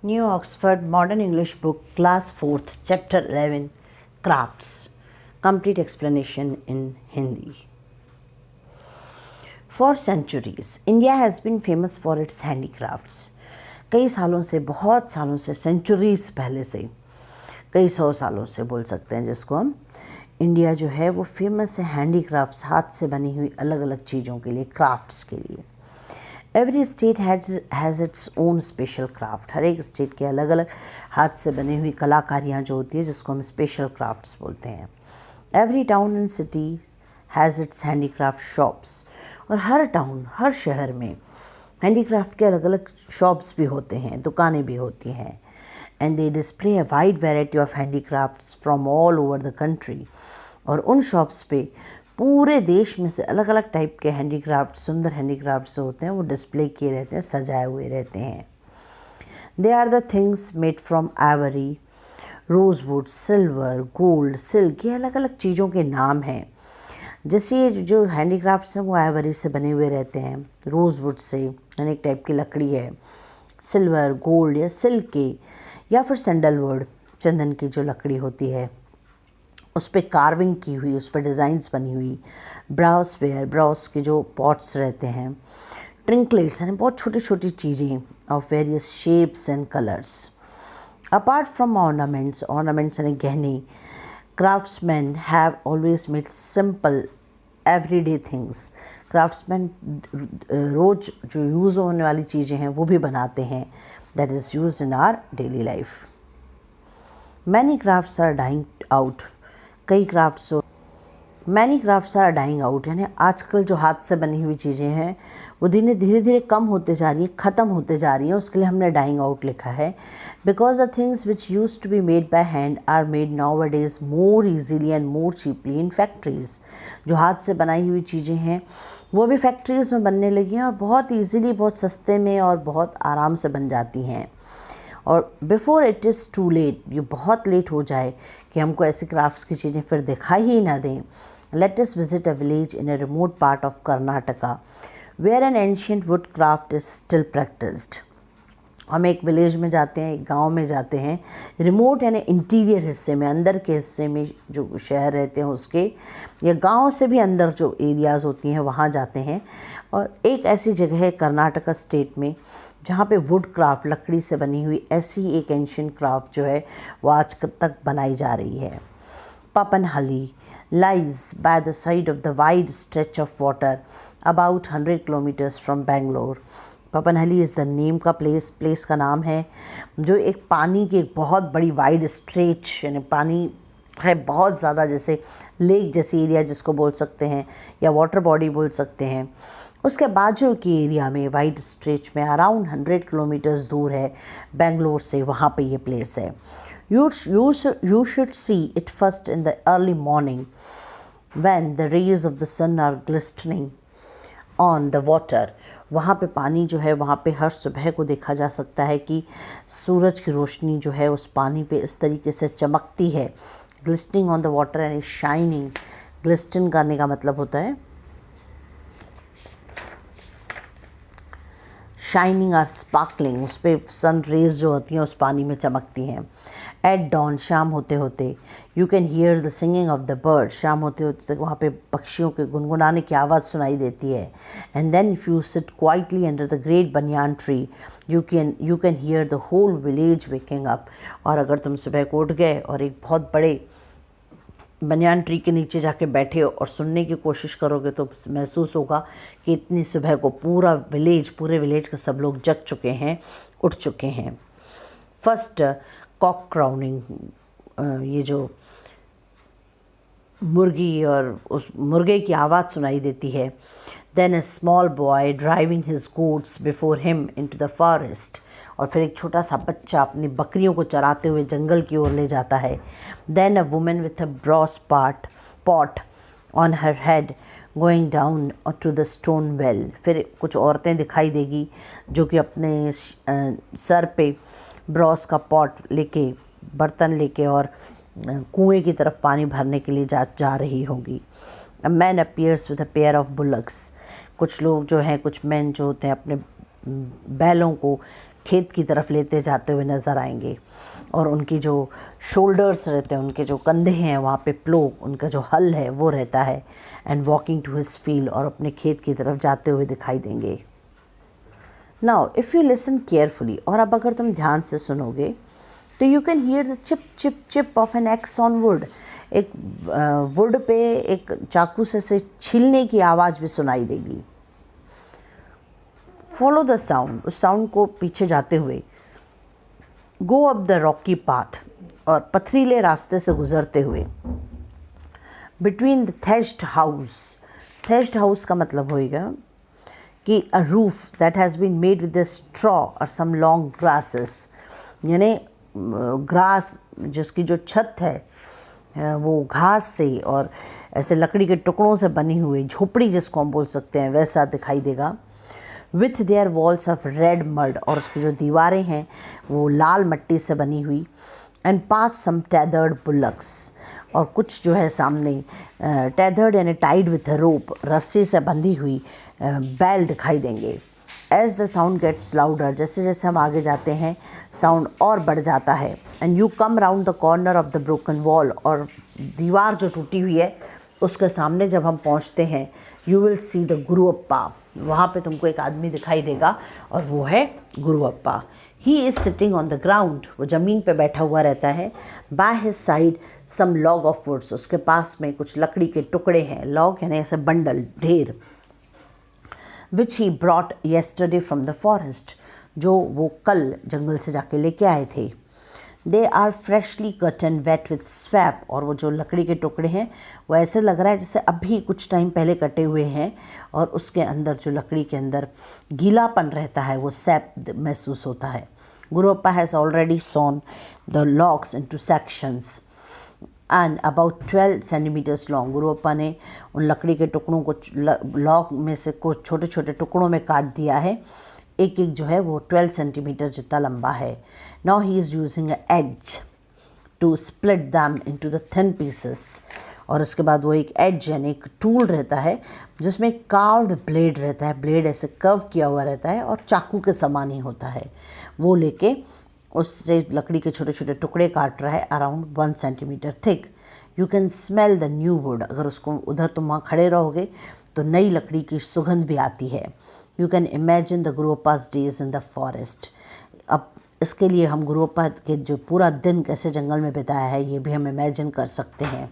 New Oxford Modern English Book, Class 4th, Chapter 11, Crafts. Complete explanation in Hindi. For centuries, India has been famous for its handicrafts. कई सालों से, बहुत सालों से, centuries पहले से, कई सौ सालों से बोल सकते हैं जिसको हम, इंडिया जो है वो फेमस है हैंडीक्राफ्ट्स, हाथ से बनी हुई अलग अलग चीज़ों के लिए, क्राफ्ट्स के लिए. Every state has its own special craft. हर एक स्टेट के अलग अलग हाथ से बनी हुई कलाकारियाँ जो होती है जिसको हम स्पेशल क्राफ्ट्स बोलते हैं. Every town and city has its handicraft shops. और हर टाउन, हर शहर में हैंडीक्राफ्ट के अलग अलग शॉप्स भी होते हैं, दुकानें भी होती हैं. And they display a wide variety of handicrafts from all over the country. और उन शॉप्स पे पूरे देश में से अलग अलग टाइप के हैंडीक्राफ्ट, सुंदर हैंडीक्राफ्ट्स होते हैं वो डिस्प्ले किए रहते हैं, सजाए हुए रहते हैं. They are the things made from ivory, rosewood, silver, gold, silk. ये अलग अलग चीज़ों के नाम हैं. जैसे जो हैंडीक्राफ्ट्स हैं वो आइवरी से बने हुए रहते हैं, रोजवुड से अनेक टाइप की लकड़ी है, सिल्वर, गोल्ड या सिल्क के, या फिर सैंडलवुड, चंदन की जो लकड़ी होती है उस पर कार्विंग की हुई, उस पर डिज़ाइंस बनी हुई. ब्रासवेयर, ब्रास के जो पॉट्स रहते हैं. ट्रिंकलेट्स यानी बहुत छोटी छोटी चीज़ें of various shapes and colours. Apart from ornaments, ornaments यानी गहने, craftsman have always made simple everyday things. Craftsman रोज जो यूज़ होने वाली चीज़ें हैं वो भी बनाते हैं, that is use in our daily life. Many crafts are dying out. कई क्राफ्ट्स आर डाइंग आउट यानी आजकल जो हाथ से बनी हुई चीज़ें हैं वो धीरे धीरे कम होते जा रही हैं, ख़त्म होते जा रही हैं. उसके लिए हमने डाइंग आउट लिखा है. Because the things which use to be made by hand are made nowadays more easily and more cheaply in factories. जो हाथ से बनाई हुई चीज़ें हैं वो भी फैक्ट्रीज़ में बनने लगी हैं और बहुत ईजीली, बहुत सस्ते में और बहुत आराम से बन जाती हैं. और before it is too late, ये बहुत लेट हो जाए कि हमको ऐसी क्राफ्ट्स की चीज़ें फिर दिखाई ही ना दें. Let us visit a village in a remote part of Karnataka where an ancient wood craft is still practised. हम एक विलेज में जाते हैं, एक गांव में जाते हैं, रिमोट यानी इंटीरियर हिस्से में, अंदर के हिस्से में जो शहर रहते हैं उसके, या गांव से भी अंदर जो एरियाज़ होती हैं वहाँ जाते हैं. और एक ऐसी जगह है कर्नाटका स्टेट में जहाँ पे वुड क्राफ्ट, लकड़ी से बनी हुई ऐसी एक एंशियंट क्राफ्ट जो है वो आज तक बनाई जा रही है. पापनहली lies by the side of the wide stretch of water about 100 kilometers from Bangalore. Papanahalli is the name का प्लेस का नाम है जो एक पानी की एक बहुत बड़ी वाइड स्ट्रेच यानी पानी है बहुत ज़्यादा, जैसे लेक जैसी एरिया जिसको बोल सकते हैं या वाटर बॉडी बोल सकते हैं, उसके बाजू की एरिया में वाइड स्ट्रेच में अराउंड 100 किलोमीटर्स दूर है बेंगलोर से. वहाँ पे ये प्लेस है. You should see it first in the early morning when the rays of the sun are glistening on the water. वहाँ पे पानी जो है वहाँ पे हर सुबह को देखा जा सकता है कि सूरज की रोशनी जो है उस पानी पे इस तरीके से चमकती है. Glistening on the water and shining. Glisten करने का मतलब होता है शाइनिंग और स्पार्कलिंग. उस पर सन रेज जो होती हैं उस पानी में चमकती हैं. एट डॉन, शाम होते होते, you can hear the singing of the bird. शाम होते होते तक वहाँ पे पक्षियों के गुनगुनाने की आवाज़ सुनाई देती है. And then if you sit quietly under the great banyan tree you can hear the whole village waking up. और अगर तुम सुबह को उठ गए और एक बहुत बड़े बनियान ट्री के नीचे जाके बैठे हो और सुनने की कोशिश करोगे तो महसूस होगा कि इतनी सुबह को पूरे विलेज के सब लोग जग चुके हैं, उठ चुके हैं. फर्स्ट कॉक क्राउनिंग, ये जो मुर्गी और उस मुर्गे की आवाज़ सुनाई देती है. Then a small boy driving his goats before him into the forest. और फिर एक छोटा सा बच्चा अपनी बकरियों को चराते हुए जंगल की ओर ले जाता है. Then a woman with a brass pot on her head going down to the stone well. फिर कुछ औरतें दिखाई देगी जो कि अपने सर पे ब्रॉस का पॉट लेके, बर्तन लेके और कुएं की तरफ पानी भरने के लिए जा रही होंगी. A man appears with a pair of bullocks. कुछ लोग जो हैं, कुछ मैन जो होते हैं अपने बैलों को खेत की तरफ लेते जाते हुए नज़र आएंगे, और उनकी जो शोल्डर्स रहते हैं, उनके जो कंधे हैं वहाँ पे प्लो, उनका जो हल है वो रहता है, and walking to his field, और अपने खेत की तरफ जाते हुए दिखाई देंगे। Now if you listen carefully, और अब अगर तुम ध्यान से सुनोगे तो you can hear the chip chip chip of an axe on wood. एक वुड पे एक चाकू से छीलने की आवाज़ भी सुनाई देगी। फॉलो द साउंड, उस साउंड को पीछे जाते हुए go up the rocky path, और पथरीले रास्ते से गुजरते हुए between the thatched house. Thatched house का मतलब होएगा कि a roof that has been made with the straw और सम लॉन्ग ग्रासेस, यानी ग्रास जिसकी जो छत है वो घास से और ऐसे लकड़ी के टुकड़ों से बनी हुई झोपड़ी जिसको हम बोल सकते हैं वैसा दिखाई देगा। With their walls of red mud, और उसकी जो दीवारें हैं वो लाल मट्टी से बनी हुई। एंड पास सम टेदर्ड बुलक्स, और कुछ जो है सामने टेदर्ड यानी टाइड विथ अ रोप, रस्सी से बंधी हुई बैल दिखाई देंगे। As the sound gets louder, जैसे जैसे हम आगे जाते हैं साउंड और बढ़ जाता है। And you come round the corner of the broken wall, और दीवार जो टूटी हुई है उसके सामने जब हम पहुंचते हैं यू विल सी द गुरुअप्पा। वहाँ पे तुमको एक आदमी दिखाई देगा और वो है Guruappa. He is sitting on the ground, वो ज़मीन पे बैठा हुआ रहता है। By his side some log of woods, उसके पास में कुछ लकड़ी के टुकड़े हैं। लॉग यानी ऐसे बंडल, ढेर। Which he brought yesterday from the forest, जो वो कल जंगल से जाके लेके आए थे। They are freshly cut and wet with sap, और वो जो लकड़ी के टुकड़े हैं वो ऐसे लग रहा है जैसे अभी कुछ टाइम पहले कटे हुए हैं, और उसके अंदर जो लकड़ी के अंदर गीलापन रहता है वो सैप महसूस होता है। Guruappa has already sawn the logs into sections and about 12 centimetres long. Guruappa ने उन लकड़ी के टुकड़ों को लॉग में से कुछ छोटे छोटे टुकड़ों में काट दिया है। एक एक जो है वो 12 सेंटीमीटर जितना लंबा है। Now he is using a edge to split them into the thin pieces, और उसके बाद वो एक एज यानी एक टूल रहता है जिसमें कार्व्ड ब्लेड रहता है। ब्लेड ऐसे कर्व किया हुआ रहता है और चाकू के समान ही होता है। वो लेके उससे लकड़ी के छोटे छोटे टुकड़े काट रहा है around 1 centimetre thick. You can smell the new would, अगर उसको उधर तुम वहाँ खड़े रहोगे तो नई लकड़ी की सुगंध भी आती है। You can imagine the Guruappa's days in the forest. अब इसके लिए हम गुरुअप्पा के जो पूरा दिन कैसे जंगल में बिताया है ये भी हम इमेजिन कर सकते हैं।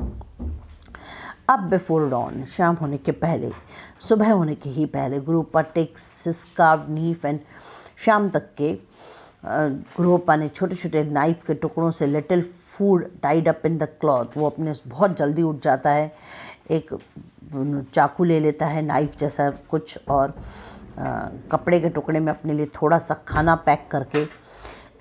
अब बिफोर डॉन, शाम होने के पहले, सुबह होने के ही पहले, Guruappa takes his carved knife and शाम तक के गुरुअप्पा ने छोटे छोटे नाइफ के टुकड़ों से little food tied up in the cloth, वो अपने बहुत जल्दी उठ जाता है। एक चाकू ले लेता है नाइफ जैसा कुछ, और कपड़े के टुकड़े में अपने लिए थोड़ा सा खाना पैक करके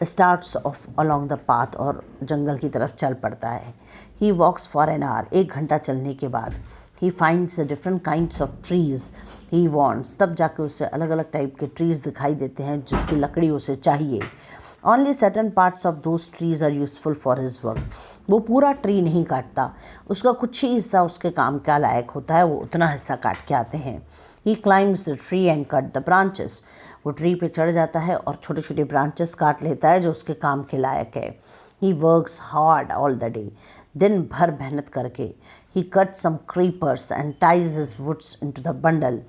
starts of along the path, और जंगल की तरफ चल पड़ता है। ही वॉक्स फॉर एन आवर, 1 घंटा चलने के बाद he finds the different kinds of trees he wants, तब जाके उसे अलग अलग टाइप के ट्रीज़ दिखाई देते हैं जिसकी लकड़ी उसे चाहिए। Only certain parts of those trees are useful for his work, वो पूरा ट्री नहीं काटता, उसका कुछ ही हिस्सा उसके काम का लायक होता है, वो उतना हिस्सा काट के आते हैं। He climbs the tree and cut the branches, वो ट्री पे चढ़ जाता है और छोटे छोटे ब्रांचेस काट लेता है जो उसके काम के लायक है। He works hard all the day, दिन भर मेहनत करके। He cut some creepers and ties his woods into the bundle,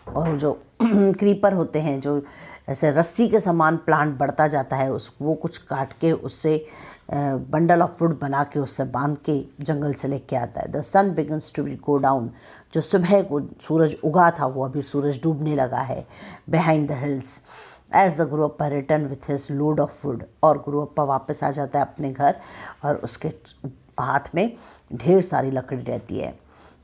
और जो क्रीपर होते हैं जो ऐसे रस्सी के समान प्लांट बढ़ता जाता है वो कुछ काट के उससे बंडल ऑफ वुड बना के उससे बांध के जंगल से लेके आता है। The sun begins to be go down, जो सुबह को सूरज उगा था वो अभी सूरज डूबने लगा है। Behind the hills as the Guruappa return with his load of wood, और गुरुअप्पा वापस आ जाता है अपने घर और उसके हाथ में ढेर सारी लकड़ी रहती है।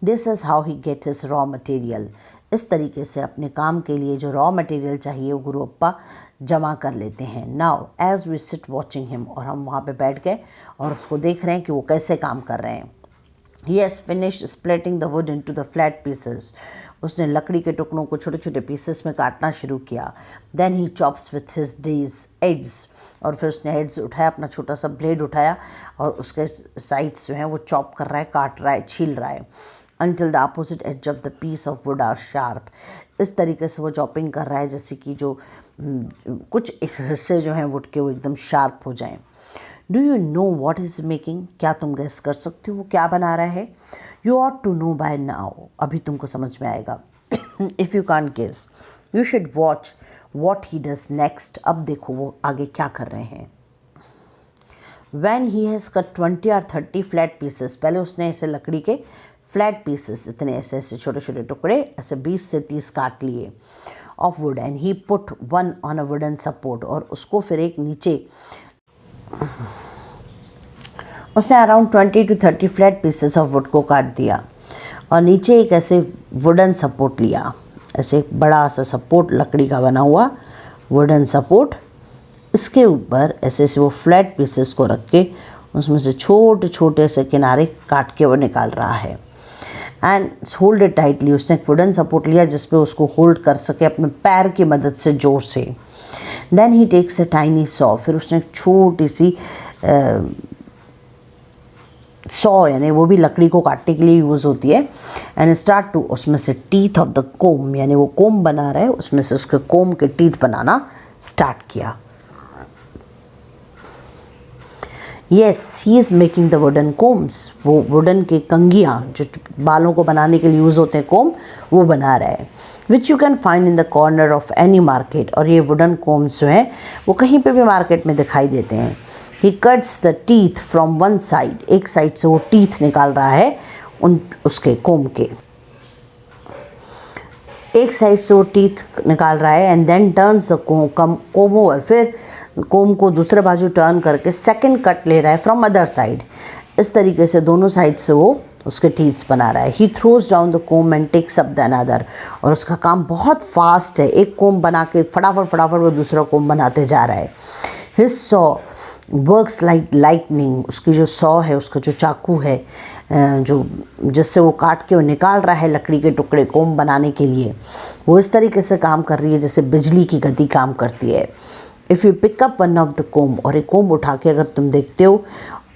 This is how he get his raw material, इस तरीके से अपने काम के लिए जो रॉ मटेरियल चाहिए वो गुरुअप्पा जमा कर लेते हैं। Now as we sit watching him, और हम वहाँ पे बैठ गए और उसको देख रहे हैं कि वो कैसे काम कर रहे हैं। He has finished splitting the wood into the flat pieces, उसने लकड़ी के टुकड़ों को छोटे छोटे पीसेस में काटना शुरू किया। Then he chops with his days adds, और फिर उसने हेड्स उठाया, अपना छोटा सा ब्लेड उठाया और उसके साइड्स जो हैं वो चॉप कर रहा है, काट रहा है, छील रहा है। until the opposite edge of the piece of wood are sharp, इस तरीके से वो चॉपिंग कर रहा है जैसे कि जो कुछ इस हिस्से जो हैं वुड के वो एकदम शार्प हो जाएं। Do you know what is making, क्या तुम गेस कर सकते हो वो क्या बना रहा है? You ought to know by now, अभी तुमको समझ में आएगा। If you can't guess you should watch what he does next, अब देखो वो आगे क्या कर रहे हैं। When he has cut 20 or 30 flat pieces, पहले उसने ऐसे लकड़ी के फ्लैट पीसेस, इतने ऐसे ऐसे छोटे छोटे टुकड़े ऐसे 20 से 30 काट लिए of would, and he put one on a wooden support, और उसको फिर एक नीचे उसने around 20 to 30 flat pieces of would को काट दिया और नीचे एक ऐसे वुडन सपोर्ट लिया, ऐसे एक बड़ा सा सपोर्ट लकड़ी का बना हुआ वुडन सपोर्ट, इसके ऊपर ऐसे ऐसे वो फ्लैट पीसेस को रख के उसमें से छोटे छोटे से किनारे काट के वो निकाल रहा है। एंड होल्ड इट टाइटली, उसने एक वुडन सपोर्ट लिया जिस पे उसको होल्ड कर सके अपने पैर की मदद से जोर से। Then he takes a tiny saw, फिर उसने एक छोटी सी सॉ, यानी वो भी लकड़ी को काटने के लिए यूज़ होती है, एंड स्टार्ट टू, उसमें से टीथ ऑफ द कोम, यानी वो कोम बना रहा है उसमें से उसके कोम के टीथ बनाना स्टार्ट किया। Yes, he is making the wooden combs, वो वुडन के कंगियाँ जो बालों को बनाने के लिए यूज़ होते हैं कोम, वो बना रहा है। Which you can find in the corner of any market, और ये वुडन कोम्स जो हैं वो कहीं पे भी मार्केट में दिखाई देते हैं। ही cuts the teeth from one side, एक साइड से वो टीथ निकाल रहा है उसके कोम के, एक साइड से वो टीथ निकाल रहा है, and then turns the comb over, फिर कोम को दूसरे बाजू टर्न करके सेकंड कट ले रहा है फ्रॉम अदर साइड। इस तरीके से दोनों साइड से वो उसके टीथ्स बना रहा है। He throws down the comb and takes up the another, और उसका काम बहुत फास्ट है, एक कोम बना के फटाफट वो दूसरा कोम बनाते जा रहा है। His saw works like lightning, उसकी जो सॉ है, उसका जो चाकू है जो जिससे वो काट के वो निकाल रहा है लकड़ी के टुकड़े कोम बनाने के लिए, वो इस तरीके से काम कर रही है जैसे बिजली की गति काम करती है। If you pick up one of the comb, और एक कोम उठा के अगर तुम देखते हो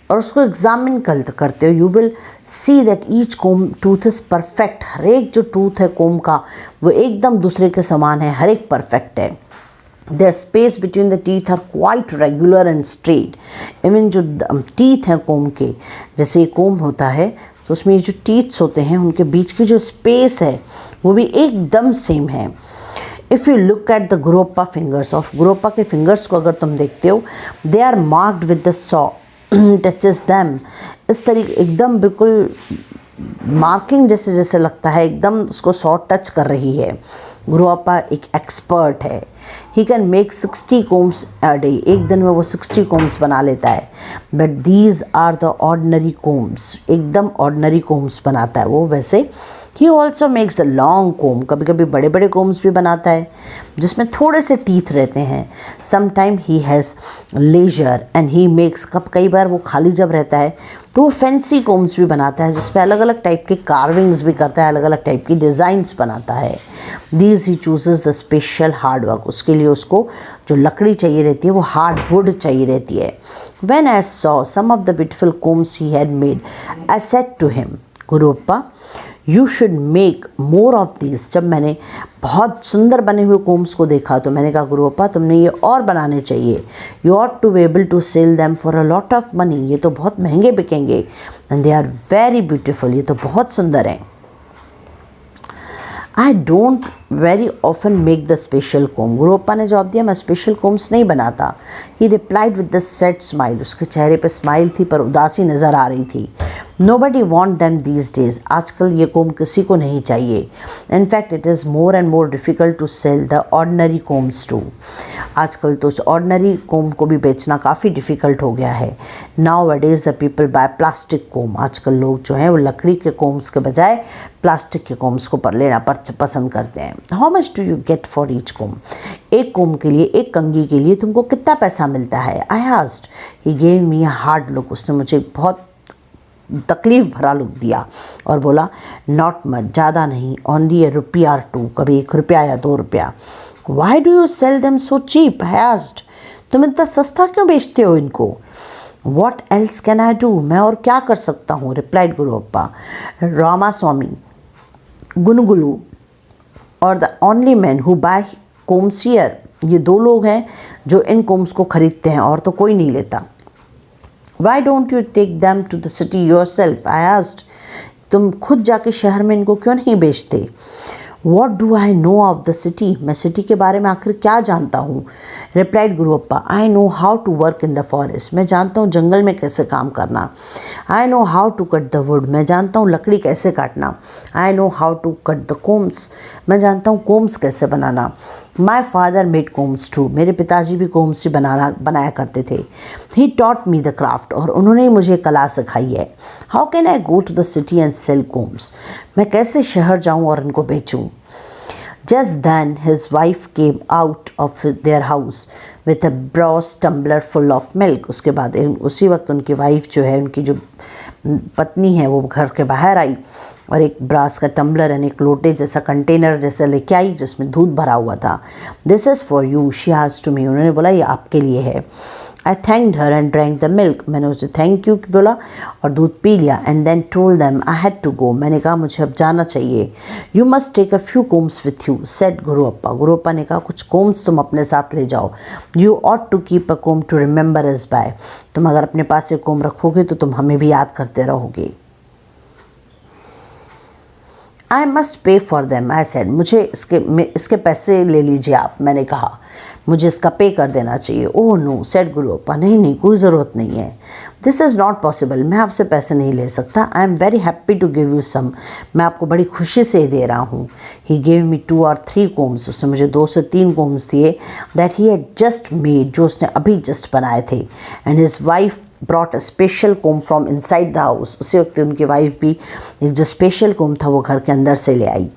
और उसको एग्जामिन करते हो, you will see that each comb tooth is perfect, हर एक जो टूथ है कोम का वो एकदम दूसरे के समान है, हर एक परफेक्ट है। The space between the teeth are quite regular and straight, even जो टीथ हैं कोम के, जैसे ये कोम होता है तो उसमें ये जो टीथ्स होते हैं उनके बीच की जो स्पेस है वो भी एकदम सेम है। If you look at the Guruappa fingers, of Guruappa के फिंगर्स को अगर तुम देखते हो, they are marked with the saw touches them, इस तरीके एकदम बिल्कुल मार्किंग जैसे जैसे लगता है, एकदम उसको सॉ टच कर रही है। गुरोप्पा एक एक्सपर्ट है। He can make 60 combs a day, एक दिन में वो 60 कोम्स बना लेता है। But these are the ordinary combs, एकदम ऑर्डनरी कोम्स बनाता है वो। वैसे ही also makes the long comb, कभी कभी बड़े बड़े कोम्स भी बनाता है जिसमें थोड़े से टीथ रहते हैं। Sometime he has leisure and he makes, कई बार वो खाली जब रहता है तो वो फैंसी कोम्स भी बनाता है जिसपे अलग अलग टाइप के कार्विंग्स भी करता है, अलग अलग टाइप की डिज़ाइंस बनाता है। These he chooses the special hard work, उसके लिए उसको जो लकड़ी चाहिए रहती है वो हार्ड वुड चाहिए रहती है। When I saw some of the beautiful combs he had made, I said to him, Guruappa you should make more of this, जब मैंने बहुत सुंदर बने हुए कोम्स को देखा तो मैंने कहा गुरुप्पा तुमने ये और बनाने चाहिए। You ought to be able to sell them for a lot of money, ये तो बहुत महंगे बिकेंगे। And they are very beautiful, ये तो बहुत सुंदर हैं। I don't very often make the special comb, Guruappa ने जवाब दिया मैं स्पेशल कोम्स नहीं बनाता। He replied with the sad smile, उसके चेहरे पे स्माइल थी पर उदासी नज़र आ रही थी। Nobody want them these days, आजकल ये कोम किसी को नहीं चाहिए। In fact it is more and more difficult to sell the ordinary combs too, आजकल तो ऑर्डनरी कोम को भी बेचना काफ़ी डिफ़िकल्ट हो गया है। Nowadays the people buy plastic comb, आजकल लोग जो हैं वो लकड़ी के कोम्स के बजाय प्लास्टिक के कोम्स को लेना पसंद करते हैं। How much do you get for each comb, एक कोम के लिए, एक कंघी के लिए तुमको कितना पैसा मिलता है? I asked, he gave me a hard look, उसने मुझे बहुत तकलीफ़ भरा लुक दिया और बोला नॉट मच, ज़्यादा नहीं, ओनली ₹1 or 2, कभी ₹1 या ₹2। Why do you sell them so cheap, I asked, तुम इतना सस्ता क्यों बेचते हो इनको? What else can I do, मैं और क्या कर सकता हूँ? रिप्लाइड गुरुप्पा, रामास्वामी, गुनुगुलू और the only man who buy combs here ये 2 लोग हैं जो इन कोम्स को खरीदते हैं और तो कोई नहीं लेता। Why don't you take them to the city yourself? I asked. तुम खुद जाके शहर में इनको क्यों नहीं बेचते? What do I know of the city? मैं सिटी के बारे में आखिर क्या जानता हूँ? Replied गुरुअप्पा. I know how to work in the forest. मैं जानता हूँ जंगल में कैसे काम करना. I know how to cut the wood. मैं जानता हूँ लकड़ी कैसे काटना. I know how to cut the combs. मैं जानता हूँ कोम्स कैसे बनाना. My father made combs too. मेरे पिताजी भी कोम्स ही बनाया करते थे. He taught me the craft. और उन्होंने मुझे कला सिखाई है. How can I go to the city and sell combs? मैं कैसे शहर जाऊँ और इनको बेचूँ? Just then his wife came out of their house with a brass tumbler full of milk. उसके बाद उसी वक्त उनकी वाइफ जो है, उनकी जो पत्नी है, वो घर के बाहर आई और एक ब्रास का टम्बलर यानी एक लोटे जैसा कंटेनर जैसा लेके आई जिसमें दूध भरा हुआ था. This is for you she has to me. उन्होंने बोला ये आपके लिए है. I thanked her and drank the milk. मैंने उसे थैंक यू बोला और दूध पी लिया. And then told them I had to go. मैंने कहा मुझे अब जाना चाहिए. You must take a few combs with you said Guruappa. Guruappa ने कहा कुछ कोम्स तुम अपने साथ ले जाओ. You ought to keep a comb to remember us by. तुम अगर अपने पास एक कोम रखोगे तो तुम हमें भी याद करते रहोगे. I must pay for them. I said मुझे इसके पैसे ले लीजिए आप. मैंने कहा मुझे इसका पे कर देना चाहिए. Oh no said Guruappa. नहीं कोई ज़रूरत नहीं है. This is not possible. मैं आपसे पैसे नहीं ले सकता. I am very happy to give you some. मैं आपको बड़ी खुशी से दे रहा हूँ. He gave me 2 or 3 combs. उसने मुझे 2 से 3 कोम्स दिए. That he had just made. जो उसने अभी जस्ट बनाए थे. And his wife brought a special come from inside the house. उसी वक्त उनकी वाइफ भी एक जो स्पेशल कोम था वो घर के अंदर से ले आई.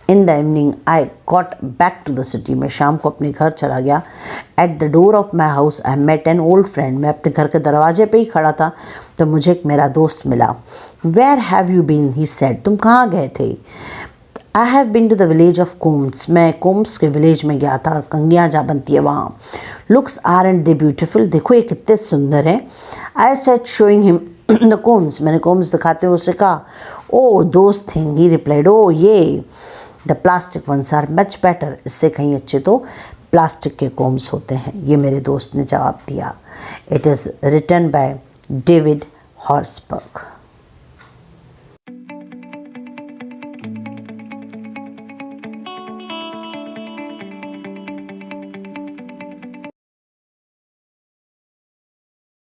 In the evening I got back to the city. मैं शाम को अपने घर चला गया. At the door of my house I met an old friend. मैं अपने घर के दरवाजे पे ही खड़ा था तो मुझे एक मेरा दोस्त मिला. Where have you been he said. तुम कहाँ गए थे? I have been to the village of combs. मैं कोम्स के विलेज में गया था और कंगियाँ जहाँ बनती है वहाँ. Looks are and they beautiful. देखो ये कितने सुंदर हैं. I said showing him the combs. मैंने कोम्स दिखाते हुए उससे कहा ओ दोस्त थिंग. ही रिप्लाइड ओ ये the plastic ones are much better. इससे कहीं अच्छे तो प्लास्टिक के कोम्स होते हैं. ये मेरे दोस्त ने जवाब दिया. It is written by David हॉर्सबर्ग.